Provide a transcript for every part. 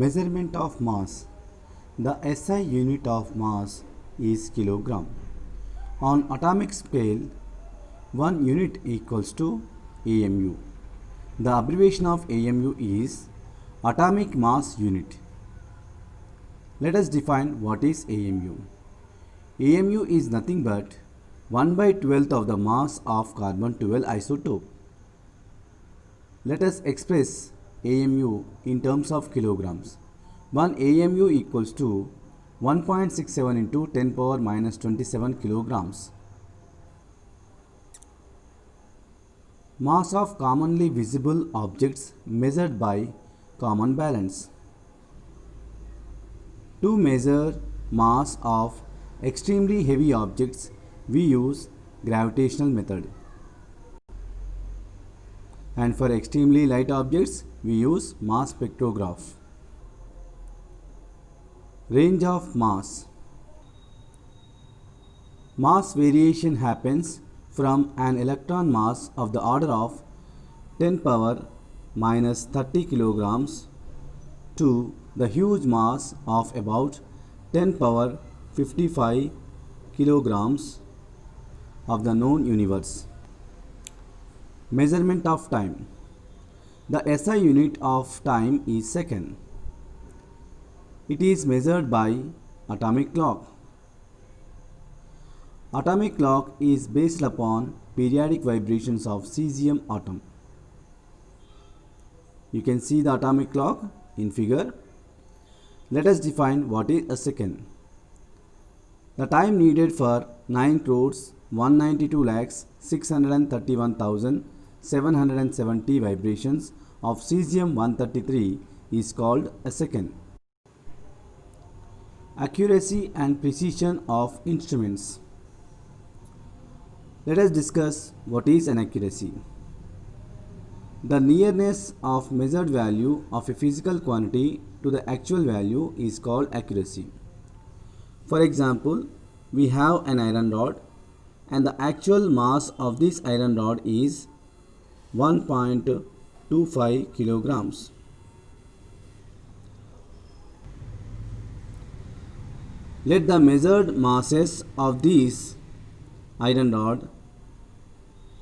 Measurement of mass. The SI unit of mass is kilogram. On atomic scale, 1 unit equals to AMU. The abbreviation of AMU is atomic mass unit. Let us define what is AMU. AMU is nothing but 1/12th of the mass of carbon-12 isotope. Let us express AMU in terms of kilograms. 1 AMU equals to 1.67 into 10 power minus 27 kilograms. Mass of commonly visible objects measured by common balance. To measure mass of extremely heavy objects, we use gravitational method. And for extremely light objects, we use mass spectrograph. Range of mass. Mass variation happens from an electron mass of the order of 10 power minus 30 kilograms to the huge mass of about 10 power 55 kilograms of the known universe. Measurement of time. The SI unit of time is second. It is measured by atomic clock. Atomic clock is based upon periodic vibrations of cesium atom. You can see the atomic clock in figure. Let us define what is a second. The time needed for 9 crores 192 lakhs 631,770 vibrations of cesium-133 is called a second. Accuracy and precision of instruments. Let us discuss what is an accuracy. The nearness of measured value of a physical quantity to the actual value is called accuracy. For example, we have an iron rod and the actual mass of this iron rod is 1.25 kilograms. Let the measured masses of this iron rod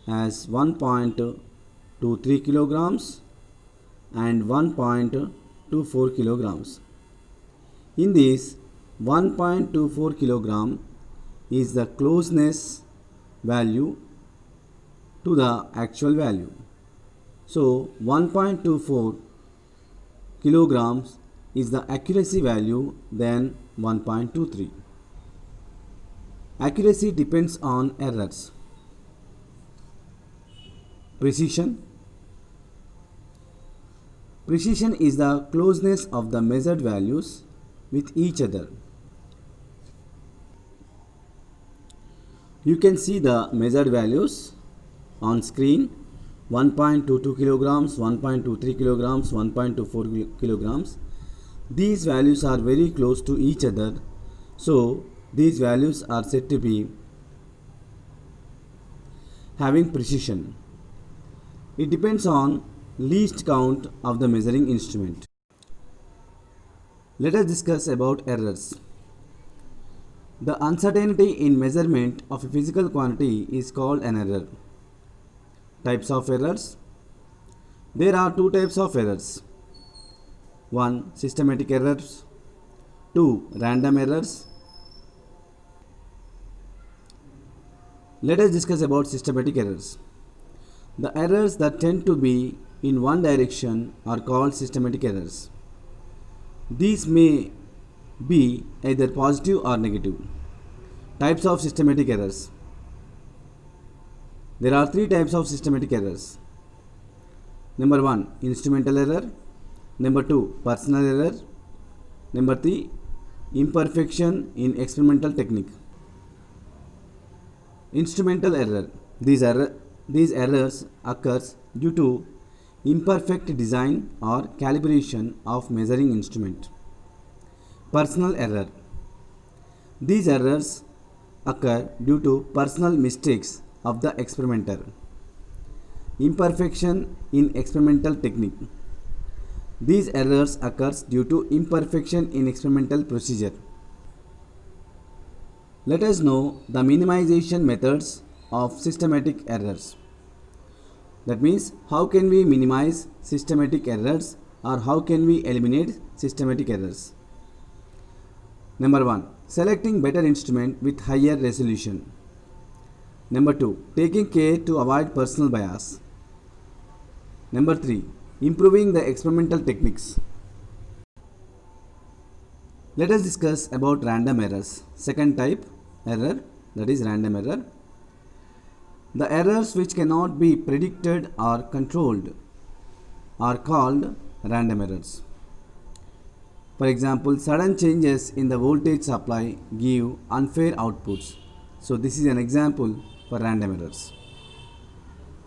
as 1.23 kilograms and 1.24 kilograms. In this 1.24 kilogram is the closeness value to the actual value. So 1.24 kilograms is the accuracy value than 1.23. Accuracy depends on errors. Precision. Precision is the closeness of the measured values with each other. You can see the measured values on screen. 1.22 kilograms, 1.23 kilograms, 1.24 kilograms. These values are very close to each other. So these values are said to be having precision. It depends on least count of the measuring instrument. Let us discuss about errors. The uncertainty in measurement of a physical quantity is called an error. Types of errors. There are two types of errors. 1. Systematic errors. 2. Random errors. Let us discuss about systematic errors. The errors that tend to be in one direction are called systematic errors. These may be either positive or negative. Types of systematic errors. There are three types of systematic errors. Number 1, instrumental error. Number 2, personal error. Number 3, imperfection in experimental technique. Instrumental error. These errors occurs due to imperfect design or calibration of measuring instrument. Personal error. These errors occur due to personal mistakes of the experimenter. Imperfection in experimental technique. These errors occurs due to imperfection in experimental procedure. Let us know the minimization methods of systematic errors. That means how can we minimize systematic errors or how can we eliminate systematic errors. Number 1. Selecting better instrument with higher resolution. Number 2. Taking care to avoid personal bias. Number 3. Improving the experimental techniques. Let us discuss about random errors. Second type error, that is random error. The errors which cannot be predicted or controlled are called random errors. For example, sudden changes in the voltage supply give unfair outputs. So this is an example for random errors.